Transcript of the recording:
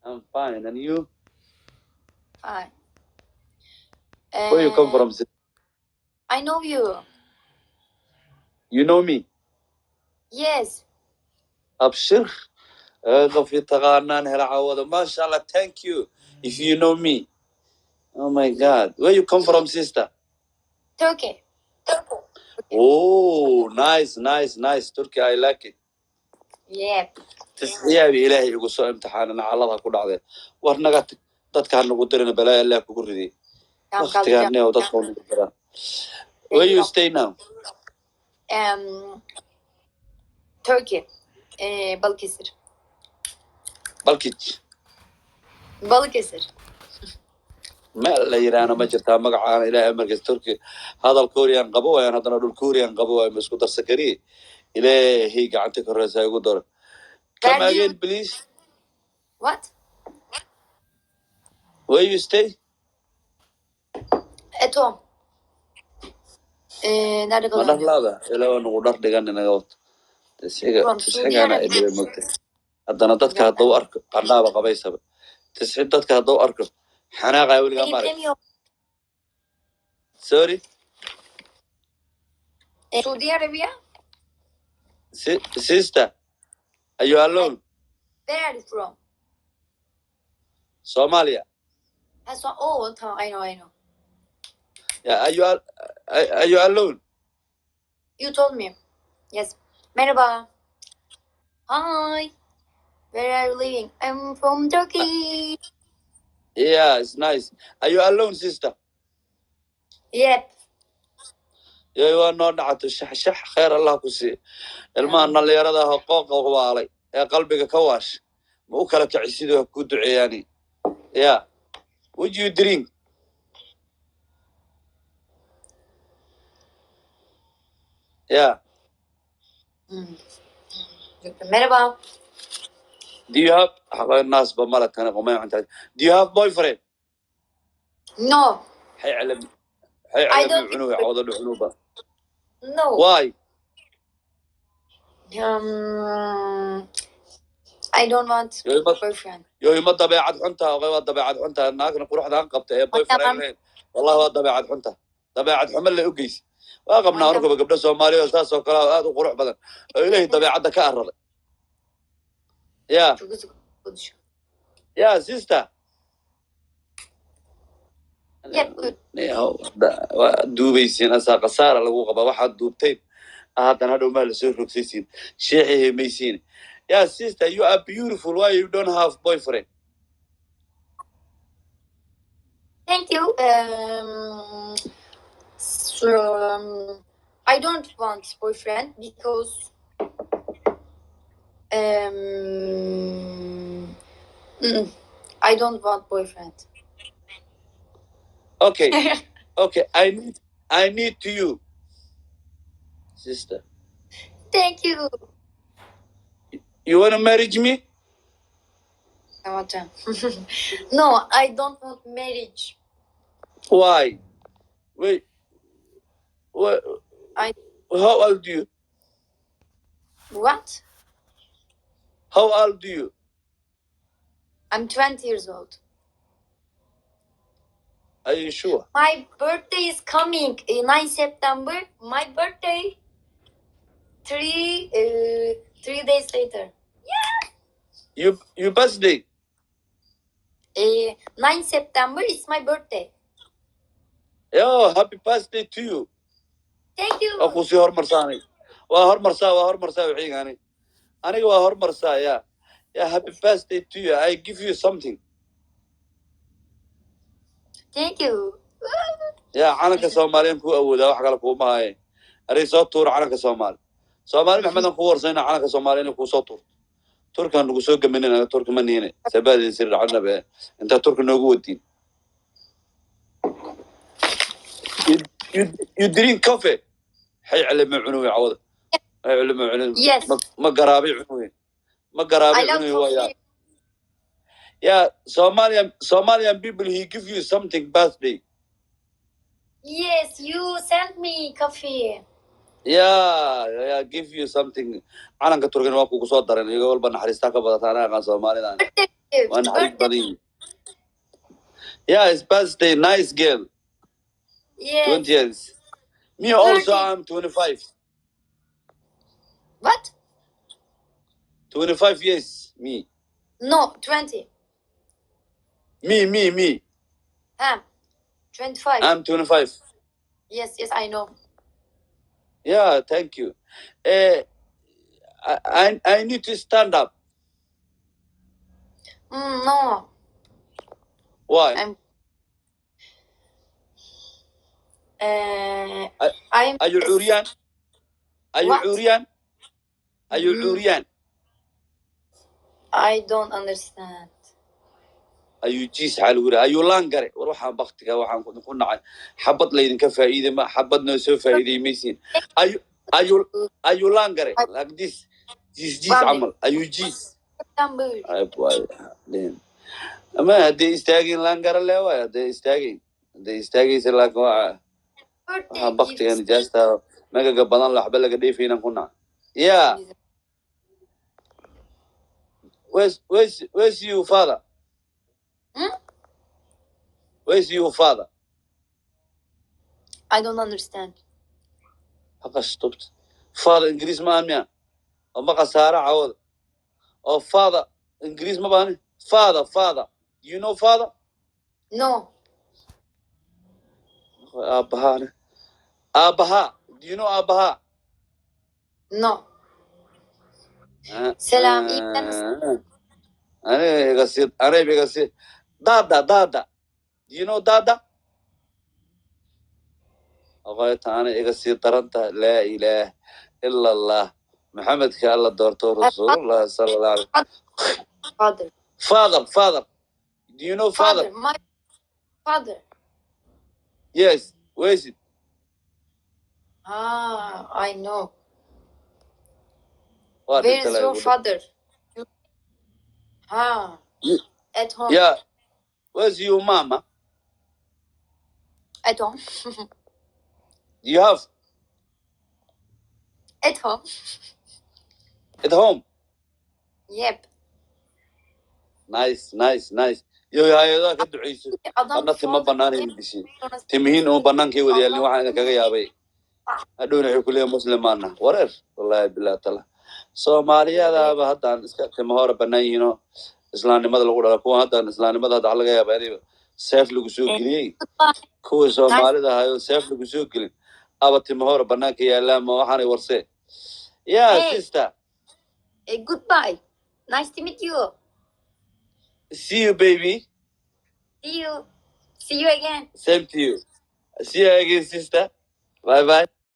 I'm fine. And you? Fine. Where you come from? I know you. You know me? Yes. Abshir. غفي تغانان هلا عوض. MashaAllah, thank you. If you know me. Oh my God. Where you come from, sister? Turkey. Oh, nice. Turkey, I like it. Yep. تسعيها بإلهي يقول سو امتحاننا على الله كل عذاب ورنقت dadkaan nagu dirina balaa ilaa kugu riday waqtigaanne oo dadka nagu diraa. Where you stay now? Turkey. Balıkesir. meel la yiraahdo ma jirtaa magacaan ilaahay markaas Turkey hadal Korean qabo waan hadana dhul Korean qabo waa isku darsan kari ilaahay gacanta ka raasay ugu daro. Come again please. What? Where you stay? At home. Nerede kalıyorsun? Madallada ilaa nagu dhar dhigan inaga wad. Tisxigaana ay dhibay mugtay. haddana dadka hadduu arko qandhaaba qabaysaba tisxid dadka hadduu arko xanaaqaya weligaa ma arag. Sorry. Saudi Arabia? Sister, are you alone? Where are you from? Somalia. Oh, I know. Yeah, are you alone? You told me. Yes. Merhaba. Hi. Where are you living? I'm from Turkey. Yeah, it's nice. Are you alone, sister? Yep. Yeah, you are not at shax khair Allah ku si. Ilmahan dhalinyarada ah qooqa waalay ee qalbiga ka waash. Ma u kala kicisidoo ku duceeyani. Yeah. Would you drink? Yeah. Merhaba. Do you have الناس بملك أنا قومي عن Do you have boyfriend? No. حيعلم I don't. عنو يعوض العنوبة. No. Why? I don't want boyfriend. يوم الطبيعة حنتها وغير الطبيعة حنتها الناس نقول واحد أنقبت يا boyfriend والله هو الطبيعة حنتها طبيعة حمل اللي أقيس وقبنا نركب قبل الصومالي وأساس وكلا هذا وقروح بدن إلهي طبيعة كأرض. يا sister. duubaysiin asaa qasaara lagu qaba waxaad duubteen haddana hadhow maa lasoo rogsaysiin sheexi hemaysiin. Yeah, sister, you are beautiful. Why you don't have boyfriend? Thank you. I don't want boyfriend because I don't want boyfriend. Okay. I need to you, sister. Thank you. You want to marry me? No, I don't want marriage. Why? Wait. What? How old are you? What? How old are you? I'm 20 years old. Are you sure? My birthday is coming 9 September. My birthday. 3 days later. Yeah. Your birthday? 9 September is my birthday. Oh, happy birthday to you. Thank you. Aku si hormarsaani. Waa hormarsaa wixii gaani. Aniga waa hormarsaa yeah. Yeah, happy birthday to you. I give you something. Thank you. Yeah, calanka Soomaaliyeed ku awooda wax kale kuma haye. Ari soo tuur calanka Soomaali. Soomaali maxamedan ku warsayna calanka Soomaaliyeed ku soo tuur. Turkan lagu soo gaminayna Turka maniine. Sabaadii sir cadnabe. Inta Turka noogu wadin. You drink coffee. Hay علم عنوي عوض. hay علم عنوي. Yes. ما قرابي عنوي. ما قرابي عنوي ويا. Yeah, Somalian people, he give you something birthday. Yes, you sent me coffee. Yeah, give you something. Calanka Turkana waa kugu soo daran iyaga walba naxariista ka badata anaga Soomaalidan. gift. One Birthday. buddy. Yeah, his birthday. Nice girl. Yes. 20 years. Me also, 30. I'm 25. What? 25 years. Me. No, 20. Me. 25. I'm 25. Yes, I know. Yeah, thank you. I need to stand up. No. Why? I'm. Are I'm. you Urian? Are you What? Urian? Are you Urian? I don't understand. ayuu jiis xaalwira ayuu laan gare war waxaan baktiga waxaan ku nacay xabad laydinka faa'iiday ma xabadna soo faa'iiday maysiin ayuu laan gare like this jiis camal ayuu jiis ama hadday istaageen laan gara le waay hadday istaagaysa laakin waxaan baktiga nijaasta magaga badan la waxba laga dheefaynan ku nacay yeah where's you father? Where's your father? I don't understand. Haka stopped. Father English ma amya. Oma kasara awad. Oh father English ma bani. Father. Do you know father? No. Abaha. Do you know Abaha? No. Selam. Ane begasit. Dada. Do you know Dada? أغايت أنا إيجاسي ترنتا لا إله إلا الله محمد كالله دورته رسول الله صلى الله عليه وسلم. Father. Do you know father? My father. Yes. Where is it? I know. What Where is your father? At home. Yeah. Where's your mama? At home. Do you have? At home. At home? Yep. Nice. Yo hayada ka duceyso. Ana tima banaanay bisi. Timihiin oo banaankay wada yaalin waxaan kaga yaabay. Adoon ay kulay muslimaana. Wareer wallahi billaah taala. Soomaaliyada ba haddaan iska timo hore banaan yihiin islaamnimada lagu dhalay kuwa haddaan islaamnimada hadda laga yaabaa inay seef lagu soo geliyay. Kuwa Soomaalida hayo seef lagu soo gelin. Aba timo hore banaanka yaalaan ma waxaan warsay. Yeah, hey, sister. Goodbye. Nice to meet you. See you, baby. See you again. Same to you. See you again, sister. Bye.